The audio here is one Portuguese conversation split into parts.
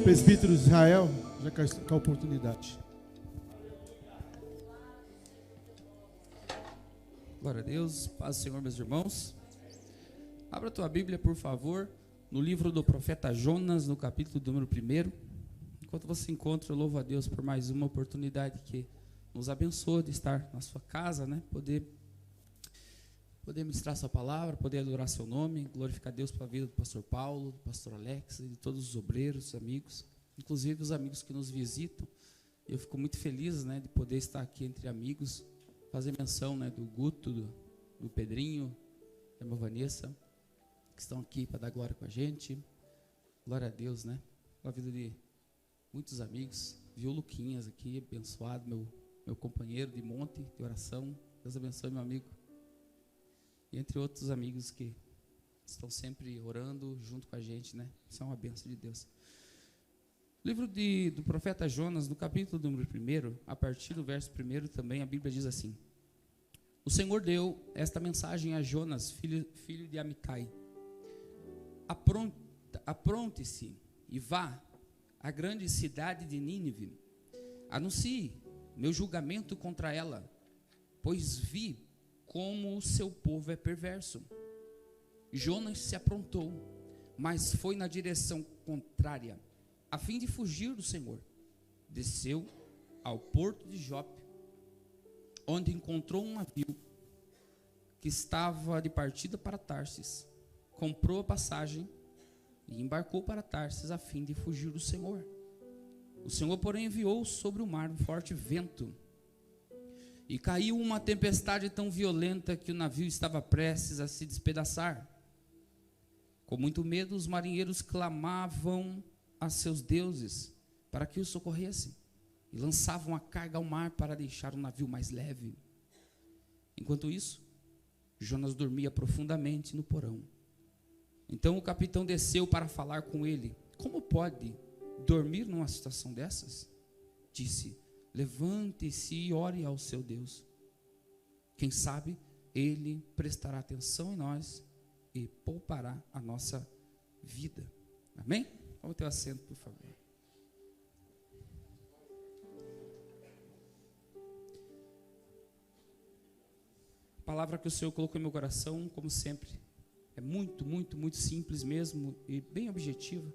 Presbítero Israel, já com a oportunidade. Glória a Deus, paz do Senhor, meus irmãos. Abra a tua Bíblia, por favor, no livro do profeta Jonas, no capítulo número 1. Enquanto você encontra, eu louvo a Deus por mais uma oportunidade que nos abençoa de estar na sua casa, né? Poder ministrar sua palavra, poder adorar seu nome, glorificar Deus pela vida do pastor Paulo, do pastor Alex e de todos os obreiros, amigos, inclusive os amigos que nos visitam. Eu fico muito feliz, né, de poder estar aqui entre amigos, fazer menção, né, do Guto, do Pedrinho, da irmã Vanessa, que estão aqui para dar glória com a gente. Glória a Deus, né, com a vida de muitos amigos. Viu o Luquinhas aqui, abençoado, meu companheiro de monte de oração. Deus abençoe, meu amigo. E entre outros amigos que estão sempre orando junto com a gente, né? Isso é uma bênção de Deus. Livro do profeta Jonas, no capítulo número 1, a partir do verso 1 também, a Bíblia diz assim: O Senhor deu esta mensagem a Jonas, filho de Amicai. Apronte-se e vá à grande cidade de Nínive. Anuncie meu julgamento contra ela, pois vi como o seu povo é perverso. Jonas se aprontou, mas foi na direção contrária, a fim de fugir do Senhor. Desceu ao porto de Jope, onde encontrou um navio que estava de partida para Tarsis. Comprou a passagem e embarcou para Tarsis a fim de fugir do Senhor. O Senhor, porém, enviou sobre o mar um forte vento, e caiu uma tempestade tão violenta que o navio estava prestes a se despedaçar. Com muito medo, os marinheiros clamavam a seus deuses para que os socorressem, e lançavam a carga ao mar para deixar o navio mais leve. Enquanto isso, Jonas dormia profundamente no porão. Então o capitão desceu para falar com ele. Como pode dormir numa situação dessas? Disse: levante-se e ore ao seu Deus. Quem sabe ele prestará atenção em nós e poupará a nossa vida. Amém? Vamos ter um assento, por favor. A palavra que o Senhor colocou em meu coração, como sempre, é muito, muito, muito simples mesmo e bem objetiva.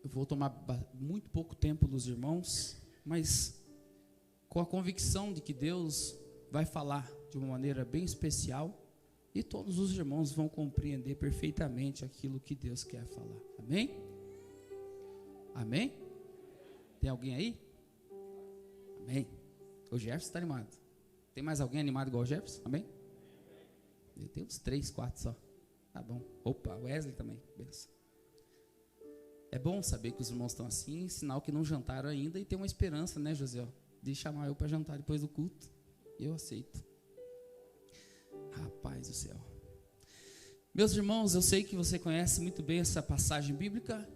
Eu vou tomar muito pouco tempo dos irmãos, mas com a convicção de que Deus vai falar de uma maneira bem especial e todos os irmãos vão compreender perfeitamente aquilo que Deus quer falar. Amém? Amém? Tem alguém aí? Amém? O Jefferson está animado. Tem mais alguém animado igual o Jefferson? Amém? Tem uns 3, 4 só. Tá bom. Opa, Wesley também. Beleza. É bom saber que os irmãos estão assim, sinal que não jantaram ainda e tem uma esperança, né, José? De chamar eu para jantar depois do culto. Eu aceito. Rapaz do céu. Meus irmãos, eu sei que você conhece muito bem essa passagem bíblica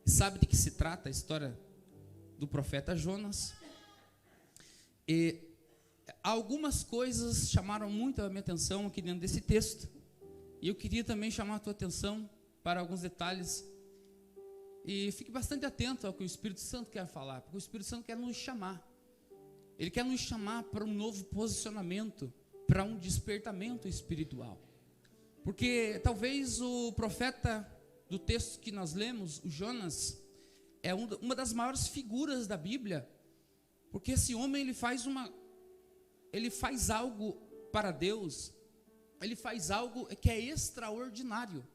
e sabe de que se trata a história do profeta Jonas. E algumas coisas chamaram muito a minha atenção aqui dentro desse texto. E eu queria também chamar a tua atenção para alguns detalhes. E fique bastante atento ao que o Espírito Santo quer falar, porque o Espírito Santo quer nos chamar. Ele quer nos chamar para um novo posicionamento, para um despertamento espiritual. Porque talvez o profeta do texto que nós lemos, o Jonas, é uma das maiores figuras da Bíblia, porque esse homem ele faz algo para Deus, ele faz algo que é extraordinário.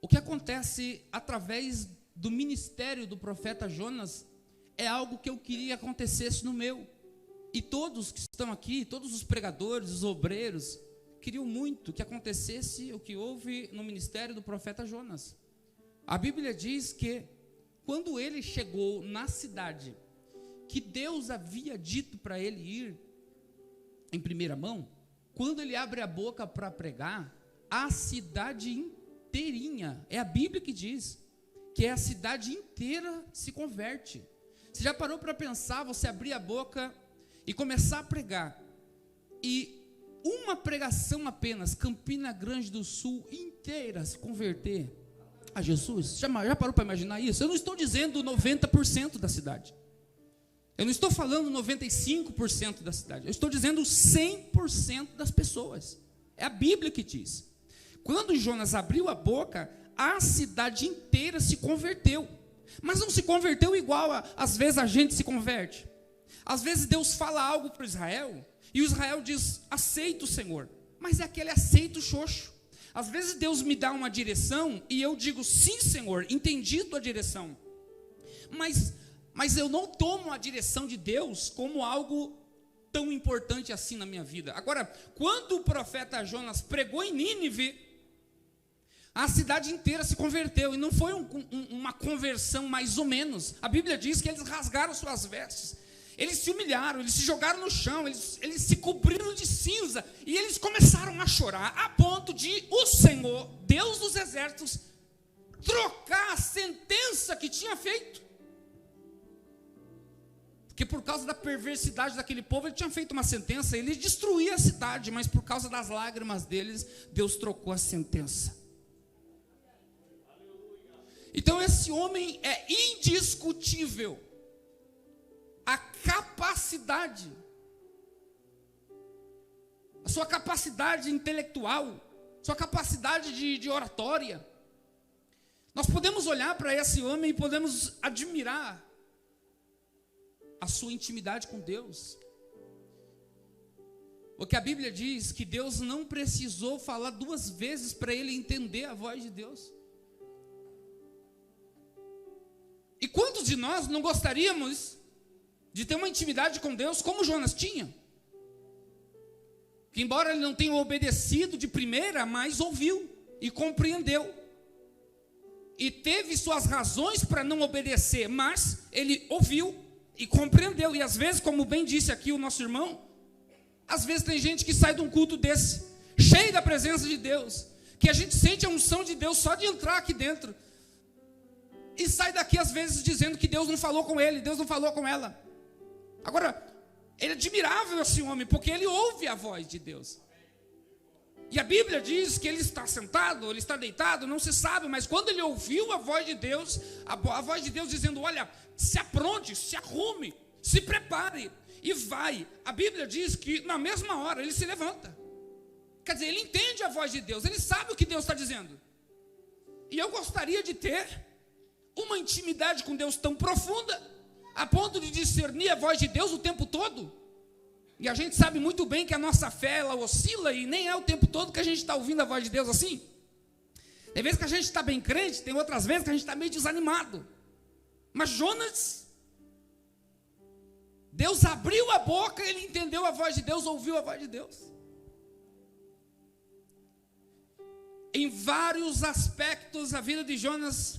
O que acontece através do ministério do profeta Jonas é algo que eu queria que acontecesse no meu. E todos que estão aqui, todos os pregadores, os obreiros, queriam muito que acontecesse o que houve no ministério do profeta Jonas. A Bíblia diz que quando ele chegou na cidade que Deus havia dito para ele ir em primeira mão, quando ele abre a boca para pregar, a cidade inteirinha, é a Bíblia que diz, que a cidade inteira se converte. Você já parou para pensar, você abrir a boca e começar a pregar, e uma pregação apenas, Campina Grande do Sul inteira se converter? a Jesus? Já parou para imaginar isso? Eu não estou dizendo 90% da cidade. Eu não estou falando 95% da cidade. Eu estou dizendo 100% das pessoas. É a Bíblia que diz. Quando Jonas abriu a boca, a cidade inteira se converteu. Mas não se converteu igual às vezes a gente se converte. Às vezes Deus fala algo para Israel, e o Israel diz, aceita o Senhor. Mas é aquele aceito xoxo. Às vezes Deus me dá uma direção, e eu digo, sim Senhor, entendi tua direção. Mas eu não tomo a direção de Deus como algo tão importante assim na minha vida. Agora, quando o profeta Jonas pregou em Nínive, a cidade inteira se converteu, e não foi uma conversão mais ou menos. A Bíblia diz que eles rasgaram suas vestes, eles se humilharam, eles se jogaram no chão, eles se cobriram de cinza, e eles começaram a chorar, a ponto de o Senhor, Deus dos exércitos, trocar a sentença que tinha feito. Porque por causa da perversidade daquele povo, ele tinha feito uma sentença, ele destruía a cidade, mas por causa das lágrimas deles, Deus trocou a sentença. Então esse homem é indiscutível. A capacidade, a sua capacidade intelectual, sua capacidade de oratória. Nós podemos olhar para esse homem e podemos admirar a sua intimidade com Deus. Porque a Bíblia diz que Deus não precisou falar 2 vezes para ele entender a voz de Deus. E quantos de nós não gostaríamos de ter uma intimidade com Deus como Jonas tinha? Que embora ele não tenha obedecido de primeira, mas ouviu e compreendeu. E teve suas razões para não obedecer, mas ele ouviu e compreendeu. E às vezes, como bem disse aqui o nosso irmão, às vezes tem gente que sai de um culto desse, cheio da presença de Deus, que a gente sente a unção de Deus só de entrar aqui dentro, e sai daqui às vezes dizendo que Deus não falou com ele, Deus não falou com ela. Agora, ele é admirável esse homem, porque ele ouve a voz de Deus. E a Bíblia diz que ele está sentado, ele está deitado, não se sabe, mas quando ele ouviu a voz de Deus, a voz de Deus dizendo, olha, se apronte, se arrume, se prepare e vai. A Bíblia diz que na mesma hora ele se levanta. Quer dizer, ele entende a voz de Deus, ele sabe o que Deus está dizendo. E eu gostaria de ter uma intimidade com Deus tão profunda, a ponto de discernir a voz de Deus o tempo todo. E a gente sabe muito bem que a nossa fé, ela oscila, e nem é o tempo todo que a gente está ouvindo a voz de Deus assim. Tem vezes que a gente está bem crente, tem outras vezes que a gente está meio desanimado. Mas Jonas, Deus abriu a boca, ele entendeu a voz de Deus, ouviu a voz de Deus. Em vários aspectos, a vida de Jonas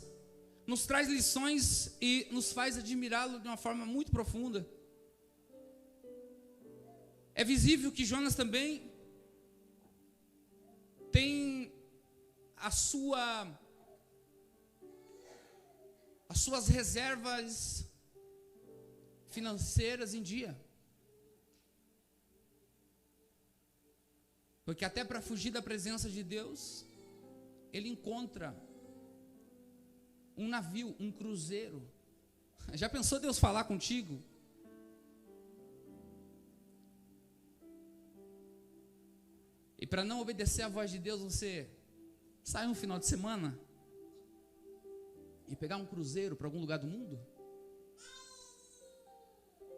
nos traz lições e nos faz admirá-lo de uma forma muito profunda. É visível que Jonas também tem as suas reservas financeiras em dia. Porque até para fugir da presença de Deus, ele encontra um navio, um cruzeiro. Já pensou Deus falar contigo? E para não obedecer a voz de Deus, você sai um final de semana e pegar um cruzeiro para algum lugar do mundo?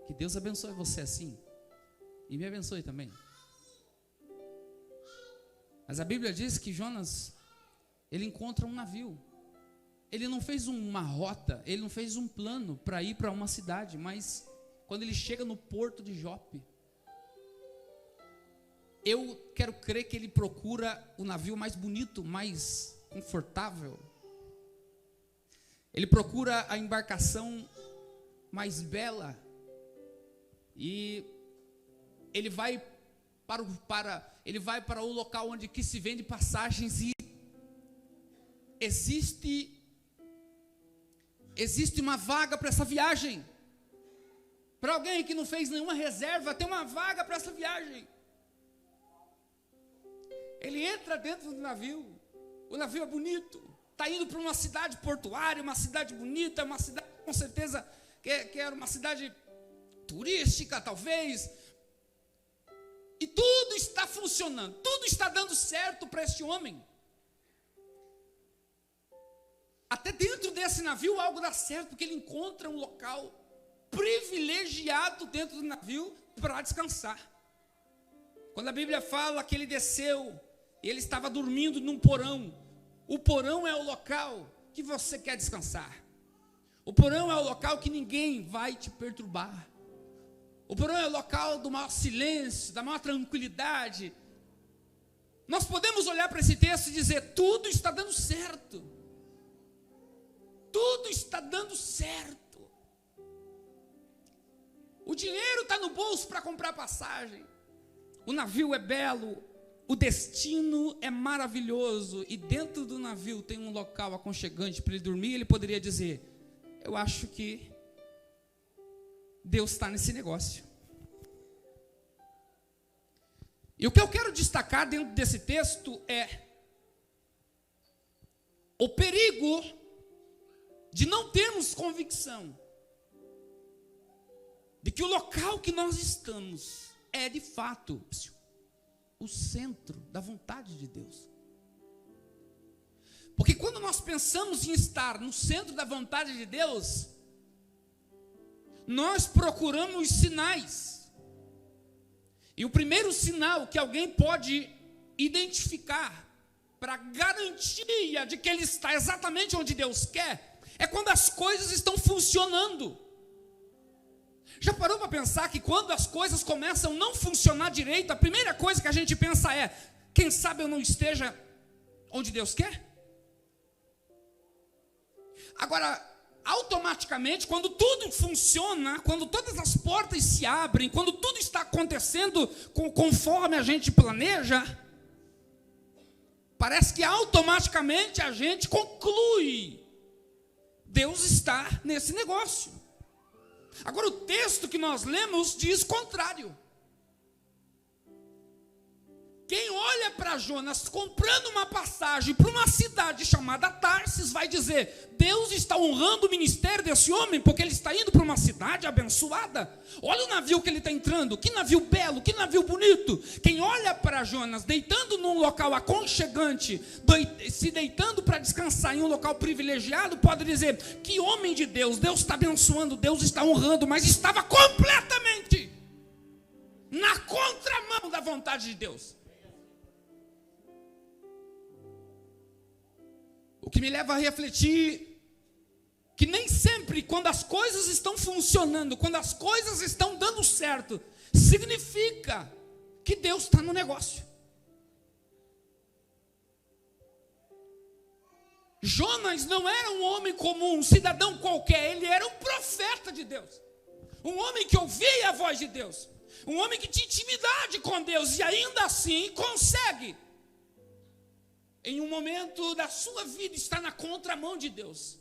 Que Deus abençoe você assim, e me abençoe também. Mas a Bíblia diz que Jonas, ele encontra um navio. Ele não fez uma rota, ele não fez um plano para ir para uma cidade, mas quando ele chega no porto de Jope, eu quero crer que ele procura o navio mais bonito, mais confortável. Ele procura a embarcação mais bela. E ele vai para o local onde que se vende passagens, e existe uma vaga para essa viagem. Para alguém que não fez nenhuma reserva, tem uma vaga para essa viagem. Ele entra dentro do navio. O navio é bonito, está indo para uma cidade portuária, uma cidade bonita, uma cidade com certeza que era uma cidade turística, talvez. E tudo está funcionando, tudo está dando certo para este homem. Até dentro desse navio algo dá certo, porque ele encontra um local privilegiado dentro do navio para descansar. Quando a Bíblia fala que ele desceu, ele estava dormindo num porão. O porão é o local que você quer descansar. O porão é o local que ninguém vai te perturbar. O porão é o local do maior silêncio, da maior tranquilidade. Nós podemos olhar para esse texto e dizer: tudo está dando certo. Tudo está dando certo. O dinheiro está no bolso para comprar passagem. O navio é belo. O destino é maravilhoso. E dentro do navio tem um local aconchegante para ele dormir. Ele poderia dizer: eu acho que Deus está nesse negócio. E o que eu quero destacar dentro desse texto é o perigo de não termos convicção de que o local que nós estamos é de fato o centro da vontade de Deus. Porque quando nós pensamos em estar no centro da vontade de Deus, nós procuramos sinais. E o primeiro sinal que alguém pode identificar para garantia de que ele está exatamente onde Deus quer, é quando as coisas estão funcionando. Já parou para pensar que quando as coisas começam a não funcionar direito, a primeira coisa que a gente pensa é: quem sabe eu não esteja onde Deus quer? Agora, automaticamente, quando tudo funciona, quando todas as portas se abrem, quando tudo está acontecendo conforme a gente planeja, parece que automaticamente a gente conclui: Deus está nesse negócio. Agora, o texto que nós lemos diz o contrário. Quem olha para Jonas comprando uma passagem para uma cidade chamada Tarsis vai dizer: Deus está honrando o ministério desse homem, porque ele está indo para uma cidade abençoada. Olha o navio que ele está entrando, que navio belo, que navio bonito. Quem olha para Jonas deitando num local aconchegante, se deitando para descansar em um local privilegiado, pode dizer: que homem de Deus, Deus está abençoando, Deus está honrando, mas estava completamente na contramão da vontade de Deus. O que me leva a refletir que nem sempre, quando as coisas estão funcionando, quando as coisas estão dando certo, significa que Deus está no negócio. Jonas não era um homem comum, um cidadão qualquer, ele era um profeta de Deus. Um homem que ouvia a voz de Deus. Um homem que tinha intimidade com Deus e ainda assim consegue, em um momento da sua vida, está na contramão de Deus.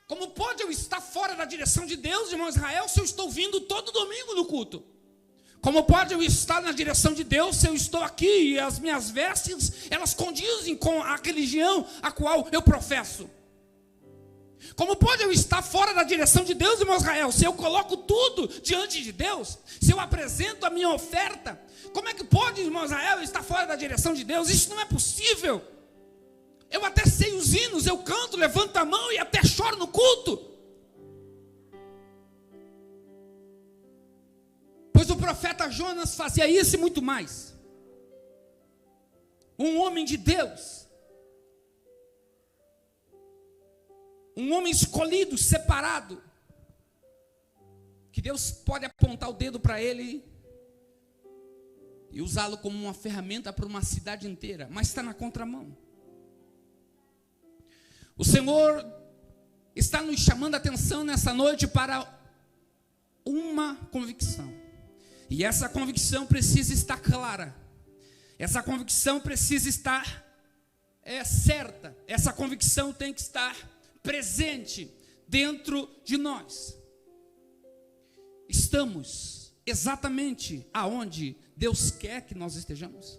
Como pode eu estar fora da direção de Deus, irmão Israel, se eu estou vindo todo domingo no culto? Como pode eu estar na direção de Deus se eu estou aqui e as minhas vestes, elas condizem com a religião a qual eu professo? Como pode eu estar fora da direção de Deus, irmão Israel, se eu coloco tudo diante de Deus, se eu apresento a minha oferta? Como é que pode, irmão Israel, estar fora da direção de Deus? Isso não é possível. Eu até sei os hinos, eu canto, levanto a mão e até choro no culto. Pois o profeta Jonas fazia isso e muito mais. Um homem de Deus, um homem escolhido, separado, que Deus pode apontar o dedo para ele e usá-lo como uma ferramenta para uma cidade inteira, mas está na contramão. O Senhor está nos chamando a atenção nessa noite para uma convicção. E essa convicção precisa estar clara. Essa convicção precisa estar certa. Essa convicção tem que estar presente dentro de nós. Estamos exatamente aonde Deus quer que nós estejamos?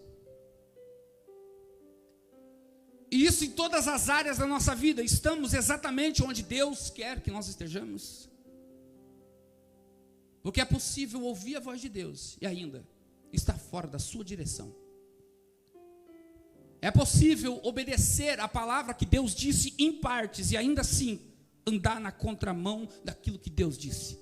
E isso em todas as áreas da nossa vida. Estamos exatamente onde Deus quer que nós estejamos. Porque é possível ouvir a voz de Deus e ainda estar fora da sua direção. É possível obedecer a palavra que Deus disse em partes e ainda assim andar na contramão daquilo que Deus disse.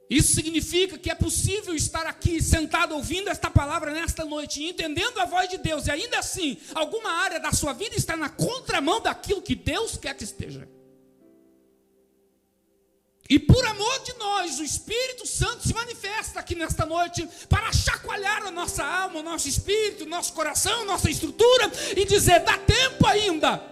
Isso significa que é possível estar aqui sentado ouvindo esta palavra nesta noite, entendendo a voz de Deus, e ainda assim, alguma área da sua vida está na contramão daquilo que Deus quer que esteja. E por amor de nós, o Espírito Santo se manifesta aqui nesta noite para chacoalhar a nossa alma, o nosso espírito, o nosso coração, nossa estrutura e dizer: dá tempo ainda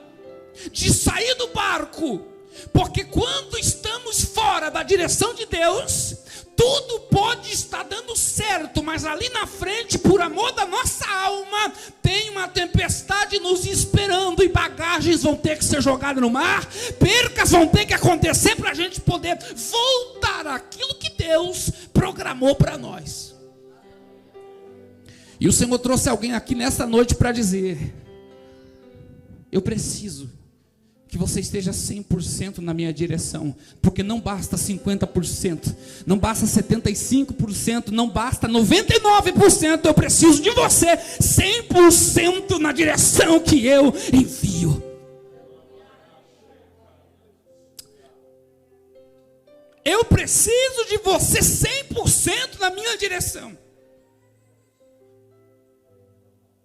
de sair do barco, porque quando estamos fora da direção de Deus, tudo pode estar dando certo, mas ali na frente, por amor da nossa alma, tem uma tempestade nos esperando e bagagens vão ter que ser jogadas no mar, percas vão ter que acontecer para a gente poder voltar àquilo que Deus programou para nós. E o Senhor trouxe alguém aqui nesta noite para dizer: eu preciso que você esteja 100% na minha direção, porque não basta 50%, não basta 75%, não basta 99%, eu preciso de você 100% na direção que eu envio. Eu preciso de você 100% na minha direção.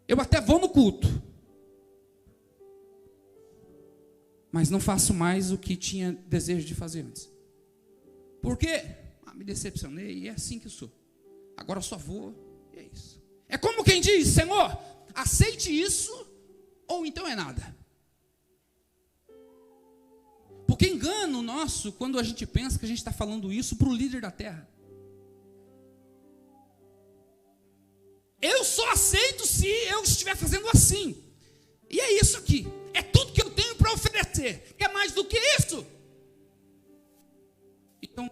Eu até vou no culto, mas não faço mais o que tinha desejo de fazer antes. Por quê? Me decepcionei e é assim que eu sou. Agora eu só vou, e é isso. É como quem diz: Senhor, aceite isso, ou então é nada. Porque engano nosso quando a gente pensa que a gente está falando isso para o líder da terra. Eu só aceito se eu estiver fazendo assim. E é isso aqui. É tudo que eu tenho para oferecer. Quer mais do que isso? Então,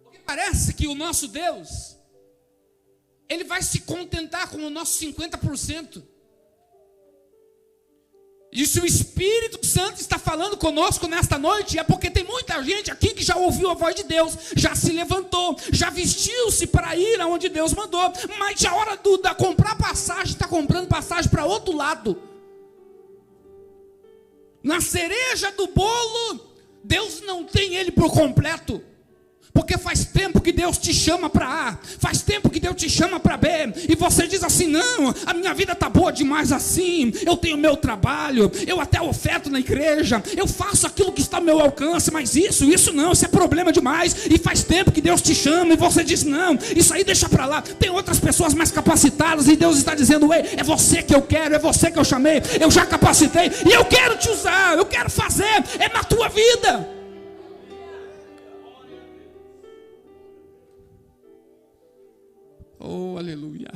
porque parece que o nosso Deus, Ele vai se contentar com o nosso 50%. E se o Espírito Santo está falando conosco nesta noite, é porque tem muita gente aqui que já ouviu a voz de Deus, já se levantou, já vestiu-se para ir aonde Deus mandou, mas a hora da comprar passagem, está comprando passagem para outro lado. Na cereja do bolo, Deus não tem ele por completo. Porque faz tempo que Deus te chama para A, faz tempo que Deus te chama para B, e você diz assim: não, a minha vida está boa demais assim, eu tenho meu trabalho, eu até oferto na igreja, eu faço aquilo que está ao meu alcance, mas isso não, isso é problema demais, e faz tempo que Deus te chama, e você diz: não, isso aí deixa para lá, tem outras pessoas mais capacitadas, e Deus está dizendo: ei, é você que eu quero, é você que eu chamei, eu já capacitei, e eu quero te usar, eu quero fazer, é na tua vida. Oh, aleluia.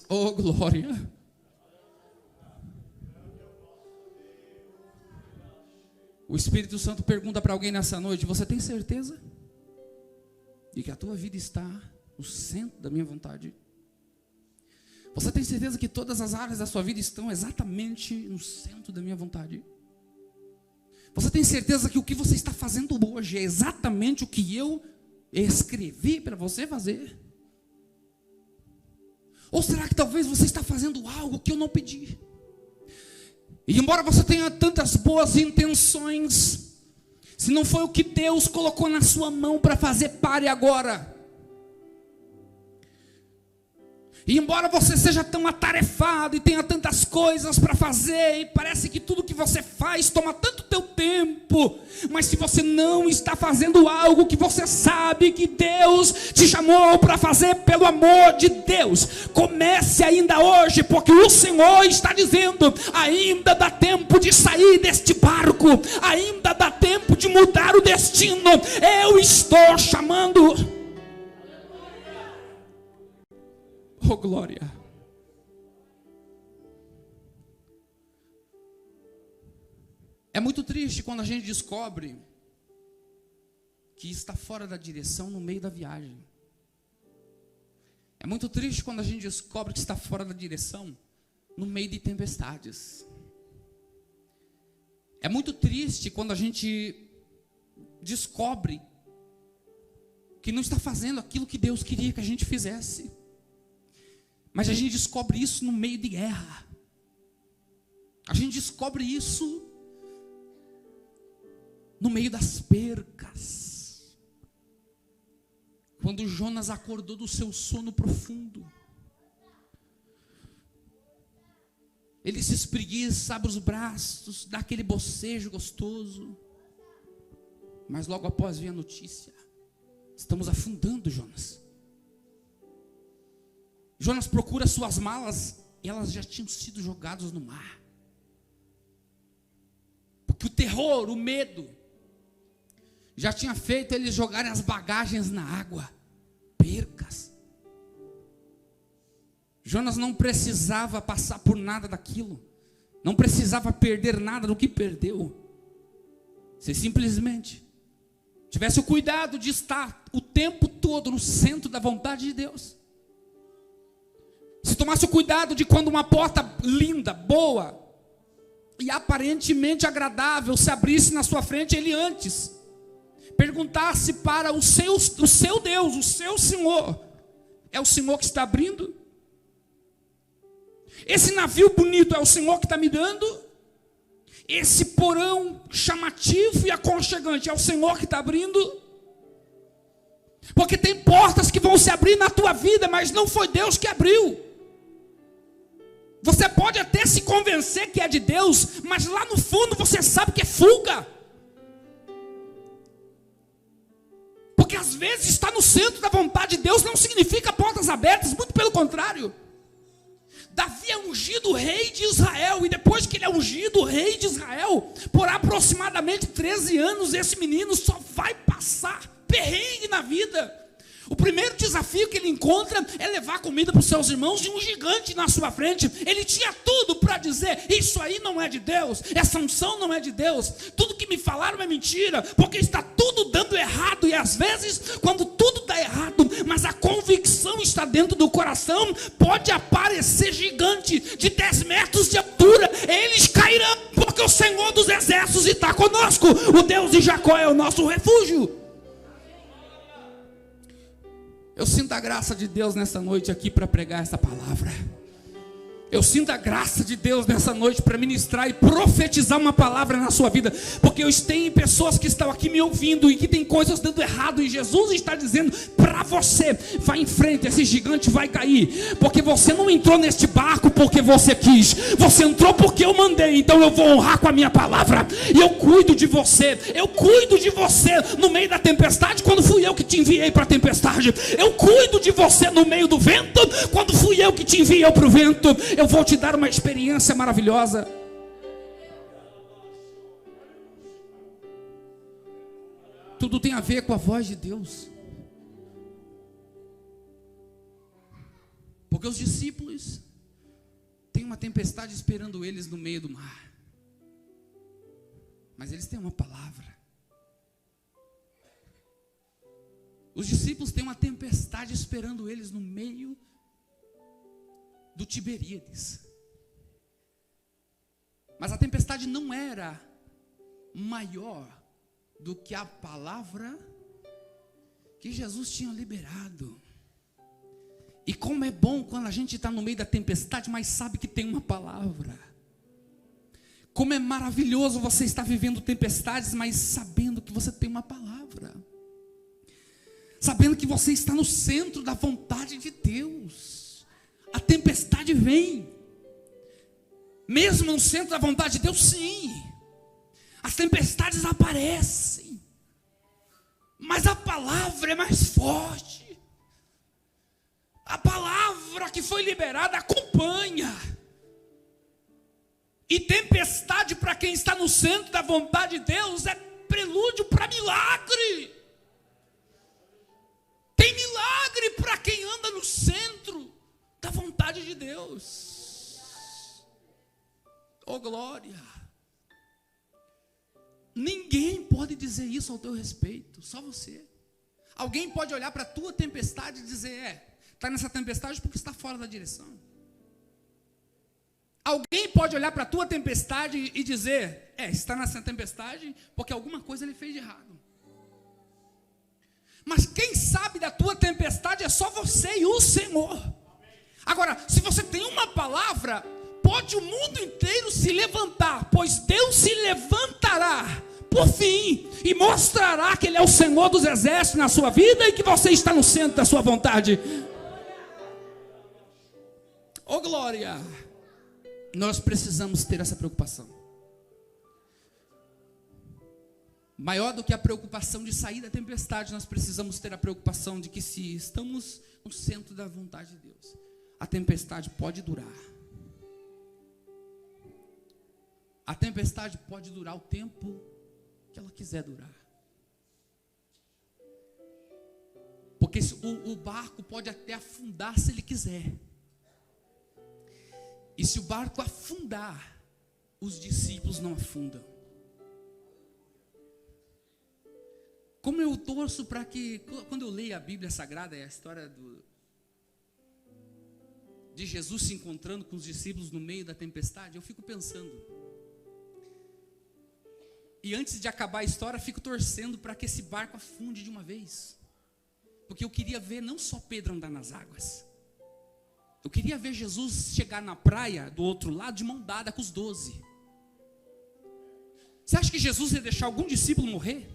Oh, glória. O Espírito Santo pergunta para alguém nessa noite: você tem certeza de que a tua vida está no centro da minha vontade? Você tem certeza que todas as áreas da sua vida estão exatamente no centro da minha vontade? Você tem certeza que o que você está fazendo hoje é exatamente o que eu escrevi para você fazer? Ou será que talvez você está fazendo algo que eu não pedi? E embora você tenha tantas boas intenções, se não foi o que Deus colocou na sua mão para fazer, pare agora. E embora você seja tão atarefado e tenha tantas coisas para fazer, e parece que tudo que você faz toma tanto teu tempo, mas se você não está fazendo algo que você sabe que Deus te chamou para fazer, pelo amor de Deus, comece ainda hoje, porque o Senhor está dizendo: ainda dá tempo de sair deste barco, ainda dá tempo de mudar o destino. Eu estou chamando. Oh, glória. É muito triste quando a gente descobre que está fora da direção no meio da viagem. É muito triste quando a gente descobre que está fora da direção no meio de tempestades. É muito triste quando a gente descobre que não está fazendo aquilo que Deus queria que a gente fizesse. Mas a gente descobre isso no meio de guerra. A gente descobre isso no meio das percas. Quando Jonas acordou do seu sono profundo, ele se espreguiça, abre os braços, dá aquele bocejo gostoso. Mas logo após vem a notícia: estamos afundando, Jonas. Jonas procura suas malas e elas já tinham sido jogadas no mar. Porque o terror, o medo, já tinha feito eles jogarem as bagagens na água. Percas. Jonas não precisava passar por nada daquilo. Não precisava perder nada do que perdeu. Se simplesmente tivesse o cuidado de estar o tempo todo no centro da vontade de Deus. Se tomasse o cuidado de quando uma porta linda, boa e aparentemente agradável se abrisse na sua frente, ele antes perguntasse para o seu Deus, o seu Senhor: é o Senhor que está abrindo? Esse navio bonito é o Senhor que está me dando? Esse porão chamativo e aconchegante é o Senhor que está abrindo? Porque tem portas que vão se abrir na tua vida, mas não foi Deus que abriu. Você pode até se convencer que é de Deus, mas lá no fundo você sabe que é fuga. Porque às vezes estar no centro da vontade de Deus não significa portas abertas, muito pelo contrário. Davi é ungido rei de Israel, e depois que ele é ungido rei de Israel, por aproximadamente 13 anos, esse menino só vai passar perrengue na vida. O primeiro desafio que ele encontra é levar comida para os seus irmãos e um gigante na sua frente. Ele tinha tudo para dizer: isso aí não é de Deus, essa unção não é de Deus, tudo que me falaram é mentira, porque está tudo dando errado. E às vezes, quando tudo dá errado, mas a convicção está dentro do coração, pode aparecer gigante de 10 metros de altura, eles cairão, porque o Senhor dos exércitos está conosco. O Deus de Jacó é o nosso refúgio. Eu sinto a graça de Deus nessa noite aqui para pregar essa palavra. Eu sinto a graça de Deus nessa noite para ministrar e profetizar uma palavra na sua vida. Porque eu tenho pessoas que estão aqui me ouvindo e que tem coisas dando errado. E Jesus está dizendo para você: vai em frente, esse gigante vai cair. Porque você não entrou neste barco porque você quis. Você entrou porque eu mandei. Então eu vou honrar com a minha palavra. E eu cuido de você. Eu cuido de você no meio da tempestade, quando fui eu que te enviei para a tempestade. Eu cuido de você no meio do vento, quando fui eu que te enviei para o vento. Eu vou te dar uma experiência maravilhosa. Tudo tem a ver com a voz de Deus. Porque os discípulos têm uma tempestade esperando eles no meio do mar. Mas eles têm uma palavra. Os discípulos têm uma tempestade esperando eles no meio do Tiberíades. Mas a tempestade não era maior do que a palavra que Jesus tinha liberado. E como é bom quando a gente está no meio da tempestade, mas sabe que tem uma palavra. Como é maravilhoso você estar vivendo tempestades, mas sabendo que você tem uma palavra. Sabendo que você está no centro da vontade de Deus. A tempestade vem, mesmo no centro da vontade de Deus, sim. As tempestades aparecem, mas a palavra é mais forte. A palavra que foi liberada acompanha. E tempestade para quem está no centro da vontade de Deus é prelúdio para milagre. Tem milagre para quem anda no centro da vontade de Deus. Oh glória. Ninguém pode dizer isso ao teu respeito, só você. Alguém pode olhar para a tua tempestade e dizer: Está nessa tempestade porque está fora da direção. Alguém pode olhar para a tua tempestade e dizer, está nessa tempestade porque alguma coisa ele fez de errado. Mas quem sabe da tua tempestade é só você e o Senhor. Agora, se você tem uma palavra, pode o mundo inteiro se levantar, pois Deus se levantará por fim e mostrará que Ele é o Senhor dos exércitos na sua vida e que você está no centro da sua vontade. Oh glória! Nós precisamos ter essa preocupação. Maior do que a preocupação de sair da tempestade, nós precisamos ter a preocupação de que se estamos no centro da vontade de Deus, a tempestade pode durar. A tempestade pode durar o tempo que ela quiser durar. Porque o barco pode até afundar se ele quiser. E se o barco afundar, os discípulos não afundam. Como eu torço para que, quando eu leio a Bíblia Sagrada, é a história de Jesus se encontrando com os discípulos no meio da tempestade, eu fico pensando. E antes de acabar a história, fico torcendo para que esse barco afunde de uma vez. Porque eu queria ver não só Pedro andar nas águas. Eu queria ver Jesus chegar na praia do outro lado de mão dada com os 12. Você acha que Jesus ia deixar algum discípulo morrer?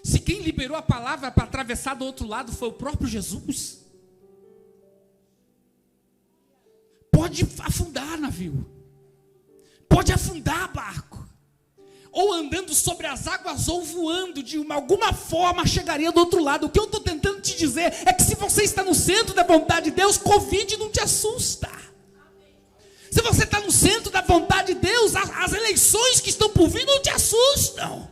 Se quem liberou a palavra para atravessar do outro lado foi o próprio Jesus, pode afundar navio, pode afundar barco, ou andando sobre as águas ou voando de alguma forma chegaria do outro lado. O que eu estou tentando te dizer é que se você está no centro da vontade de Deus, Covid não te assusta. Se você está no centro da vontade de Deus, as eleições que estão por vir não te assustam.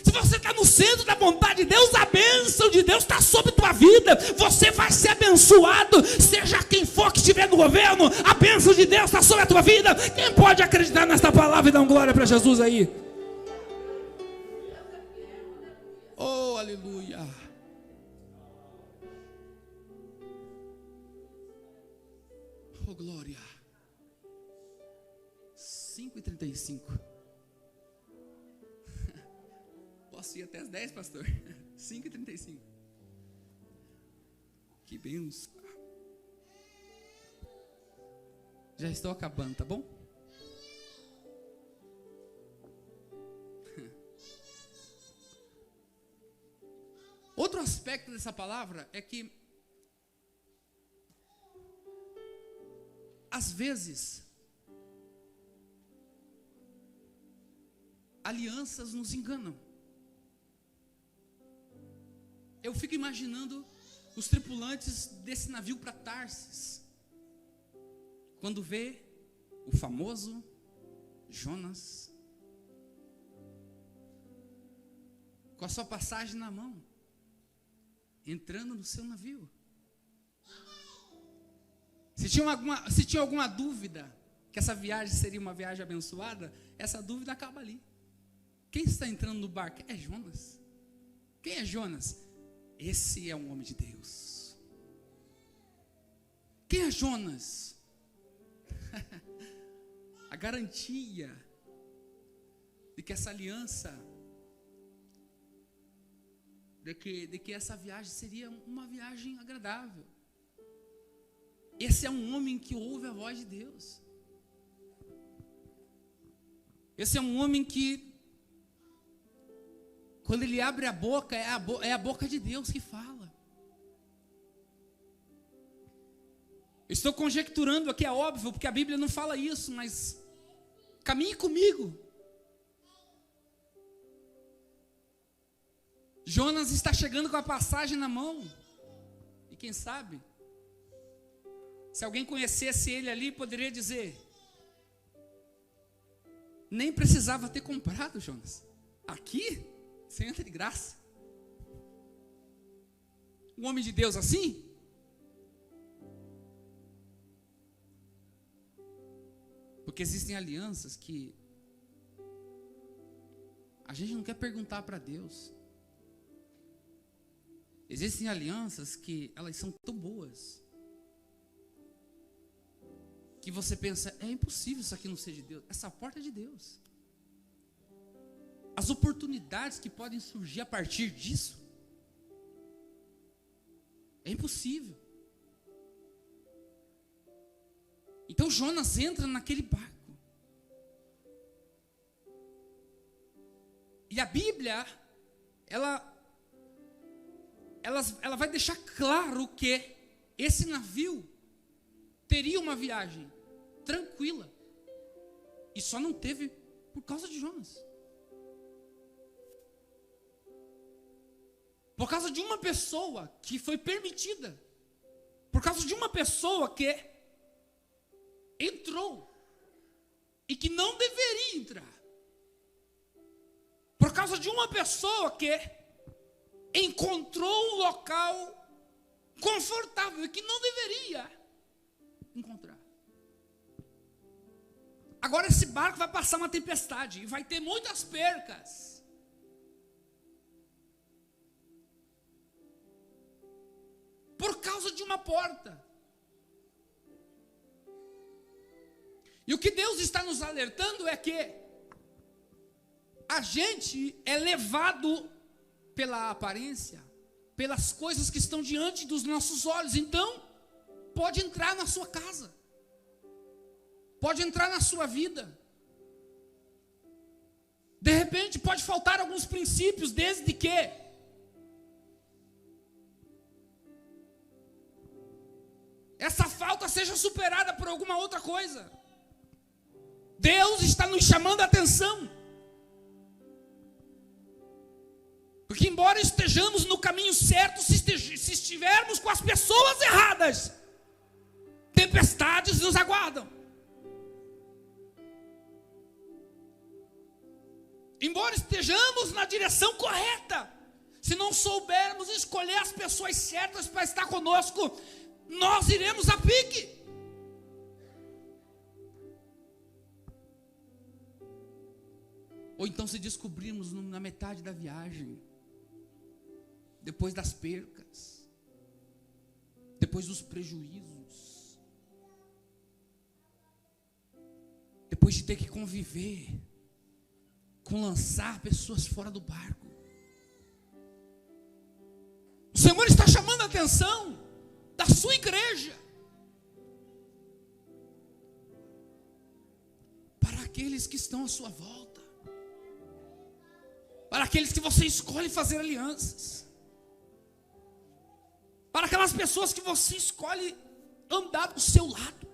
Se você está no centro da vontade de Deus, a bênção de Deus está sobre a tua vida. Você vai ser abençoado, seja quem for que estiver no governo, a bênção de Deus está sobre a tua vida. Quem pode acreditar nesta palavra e dar glória para Jesus aí? Oh, aleluia. Oh, glória. 5h35. Posso ir até as 10, pastor? 5h35. Que benção. Já estou acabando, tá bom? Outro aspecto dessa palavra é que, às vezes, alianças nos enganam. Eu fico imaginando os tripulantes desse navio para Tarsis, quando vê o famoso Jonas com a sua passagem na mão, entrando no seu navio. Se tinha alguma dúvida que essa viagem seria uma viagem abençoada, essa dúvida acaba ali. Quem está entrando no barco? É Jonas. Quem é Jonas? Esse é um homem de Deus. Quem é Jonas? A garantia de que essa aliança, de que essa viagem seria uma viagem agradável. Esse é um homem que ouve a voz de Deus. Esse é um homem que, quando ele abre a boca, é a boca de Deus que fala. Estou conjecturando aqui, é óbvio, porque a Bíblia não fala isso, mas caminhe comigo. Jonas está chegando com a passagem na mão. E quem sabe, se alguém conhecesse ele ali, poderia dizer: nem precisava ter comprado, Jonas. Aqui, você entra de graça. Um homem de Deus assim? Porque existem alianças que a gente não quer perguntar para Deus. Existem alianças que elas são tão boas que você pensa, é impossível isso aqui não ser de Deus. Essa porta é de Deus. As oportunidades que podem surgir a partir disso, é impossível. Então Jonas entra naquele barco. E a Bíblia, ela vai deixar claro que esse navio teria uma viagem tranquila. E só não teve por causa de Jonas. Por causa de uma pessoa que foi permitida. Por causa de uma pessoa que entrou e que não deveria entrar. Por causa de uma pessoa que encontrou um local confortável e que não deveria encontrar. Agora esse barco vai passar uma tempestade e vai ter muitas percas. Por causa de uma porta. E o que Deus está nos alertando é que a gente é levado pela aparência, pelas coisas que estão diante dos nossos olhos. Então, pode entrar na sua casa, pode entrar na sua vida. De repente, pode faltar alguns princípios, desde que essa falta seja superada por alguma outra coisa. Deus está nos chamando a atenção. Porque embora estejamos no caminho certo, se estivermos com as pessoas erradas, tempestades nos aguardam. Embora estejamos na direção correta, se não soubermos escolher as pessoas certas para estar conosco, nós iremos a pique. Ou então se descobrirmos na metade da viagem, depois das percas, depois dos prejuízos, depois de ter que conviver com lançar pessoas fora do barco. O Senhor está chamando a atenção da sua igreja para aqueles que estão à sua volta, para aqueles que você escolhe fazer alianças, para aquelas pessoas que você escolhe andar do seu lado.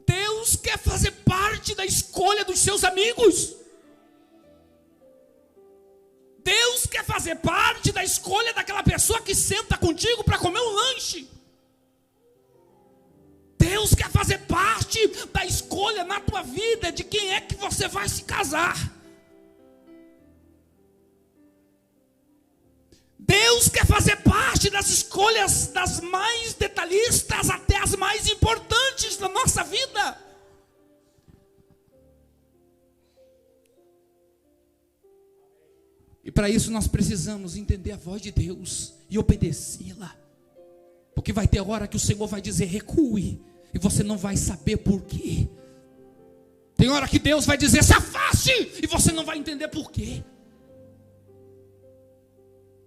Deus quer fazer parte da escolha dos seus amigos. Deus quer fazer parte da escolha daquela pessoa que senta contigo para comer um lanche. Deus quer fazer parte da escolha na tua vida de quem é que você vai se casar. Deus quer fazer parte das escolhas, das mais detalhistas até as mais importantes da nossa vida. E para isso nós precisamos entender a voz de Deus e obedecê-la. Porque vai ter hora que o Senhor vai dizer recue, e você não vai saber por quê. Tem hora que Deus vai dizer se afaste, e você não vai entender por quê.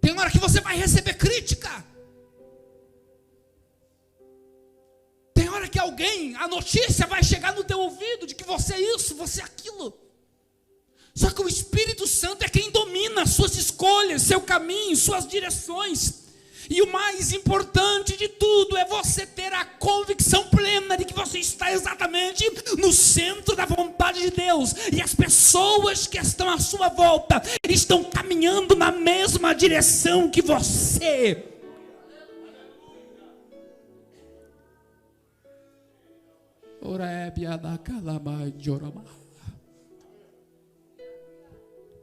Tem hora que você vai receber crítica. Tem hora que a notícia vai chegar no teu ouvido de que você é isso, você é aquilo. Só que o Espírito Santo é quem domina suas escolhas, seu caminho, suas direções. E o mais importante de tudo é você ter a convicção plena de que você está exatamente no centro da vontade de Deus. E as pessoas que estão à sua volta estão caminhando na mesma direção que você.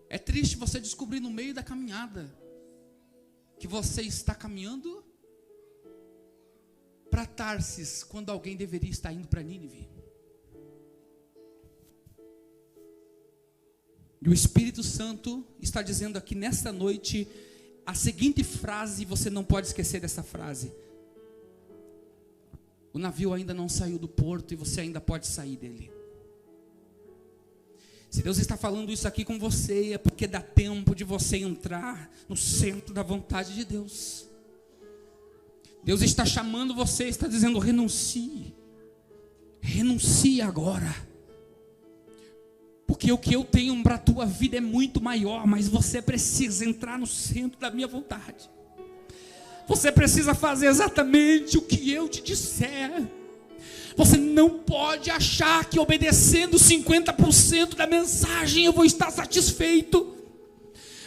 É triste você descobrir no meio da caminhada que você está caminhando para Tarsis, quando alguém deveria estar indo para Nínive. E o Espírito Santo está dizendo aqui nesta noite a seguinte frase, você não pode esquecer dessa frase: o navio ainda não saiu do porto e você ainda pode sair dele. Se Deus está falando isso aqui com você, é porque dá tempo de você entrar no centro da vontade de Deus. Deus está chamando você, está dizendo: renuncie. Renuncie agora. Porque o que eu tenho para a tua vida é muito maior, mas você precisa entrar no centro da minha vontade. Você precisa fazer exatamente o que eu te disser. Você não pode achar que obedecendo 50% da mensagem eu vou estar satisfeito.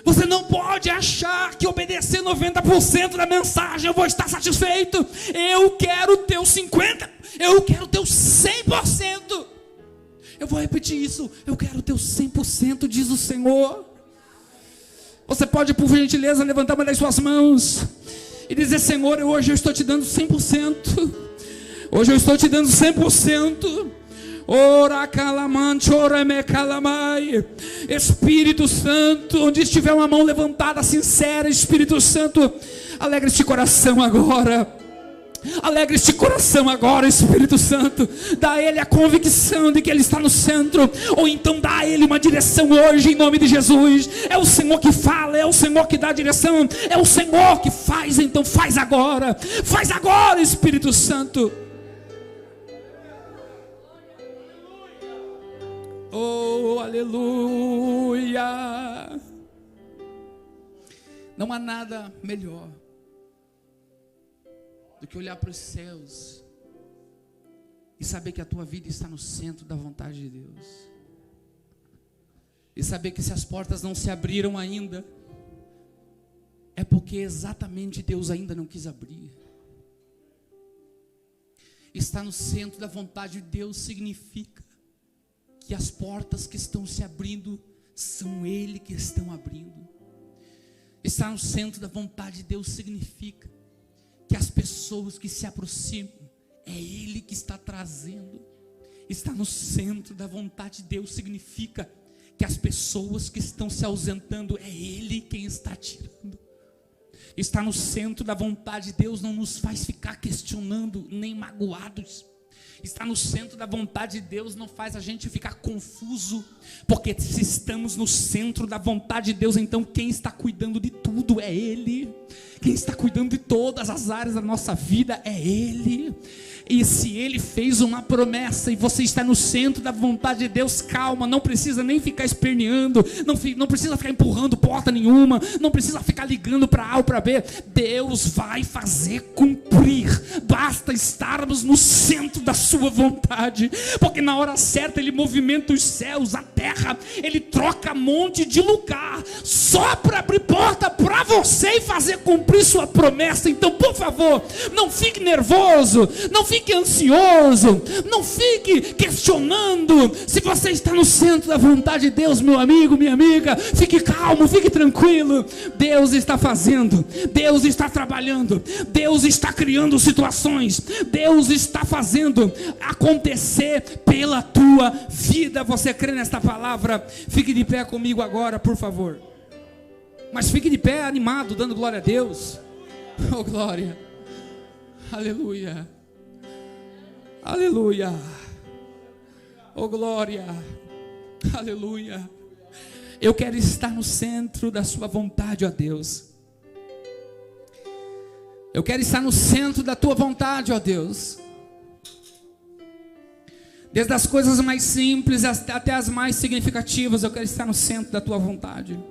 Você não pode achar que obedecer 90% da mensagem eu vou estar satisfeito. Eu quero o teu 50%, eu quero o teu 100%. Eu vou repetir isso, eu quero o teu 100%, diz o Senhor. Você pode, por gentileza, levantar uma das suas mãos e dizer: Senhor, hoje eu estou te dando 100%. Hoje eu estou te dando 100%. Ora calamante, ora me calamai. Espírito Santo, onde estiver uma mão levantada sincera, Espírito Santo, alegra este coração agora. Alegre este coração agora, Espírito Santo. Dá a ele a convicção de que ele está no centro, ou então dá a ele uma direção hoje, em nome de Jesus. É o Senhor que fala, é o Senhor que dá a direção, é o Senhor que faz. Então faz agora, Espírito Santo. Oh, aleluia. Não há nada melhor do que olhar para os céus e saber que a tua vida está no centro da vontade de Deus. E saber que se as portas não se abriram ainda, é porque exatamente Deus ainda não quis abrir. Estar no centro da vontade de Deus significa que as portas que estão se abrindo são Ele que estão abrindo. Estar no centro da vontade de Deus significa que as pessoas que se aproximam, é Ele que está trazendo. Estar no centro da vontade de Deus significa que as pessoas que estão se ausentando, é Ele quem está tirando. Estar no centro da vontade de Deus não nos faz ficar questionando, nem magoados. Estar no centro da vontade de Deus não faz a gente ficar confuso, porque se estamos no centro da vontade de Deus, então quem está cuidando de tudo é Ele. Quem está cuidando de todas as áreas da nossa vida é Ele. E se Ele fez uma promessa e você está no centro da vontade de Deus, calma, não precisa nem ficar esperneando, não precisa ficar empurrando porta nenhuma, não precisa ficar ligando para A ou para B. Deus vai fazer cumprir, basta estarmos no centro da sua vontade, porque na hora certa Ele movimenta os céus, a terra, Ele troca monte de lugar, só para abrir porta para você e fazer cumprir sua promessa. Então, por favor, não fique nervoso, não fique ansioso, não fique questionando se você está no centro da vontade de Deus, meu amigo, minha amiga. Fique calmo, fique tranquilo. Deus está fazendo, Deus está trabalhando, Deus está criando situações, Deus está fazendo acontecer pela tua vida. Você crê nesta palavra? Fique de pé comigo agora, por favor. Mas fique de pé animado, dando glória a Deus. Oh, glória. Aleluia. Aleluia. Oh, glória. Aleluia. Eu quero estar no centro da sua vontade, ó Deus. Eu quero estar no centro da tua vontade, ó Deus. Desde as coisas mais simples até as mais significativas, eu quero estar no centro da tua vontade.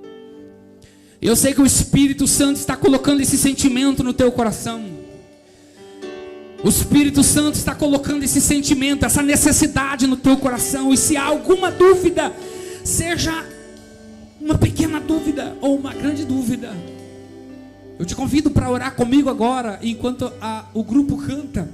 Eu sei que o Espírito Santo está colocando esse sentimento no teu coração. O Espírito Santo está colocando esse sentimento, essa necessidade no teu coração. E se há alguma dúvida, seja uma pequena dúvida ou uma grande dúvida, eu te convido para orar comigo agora, enquanto o grupo canta.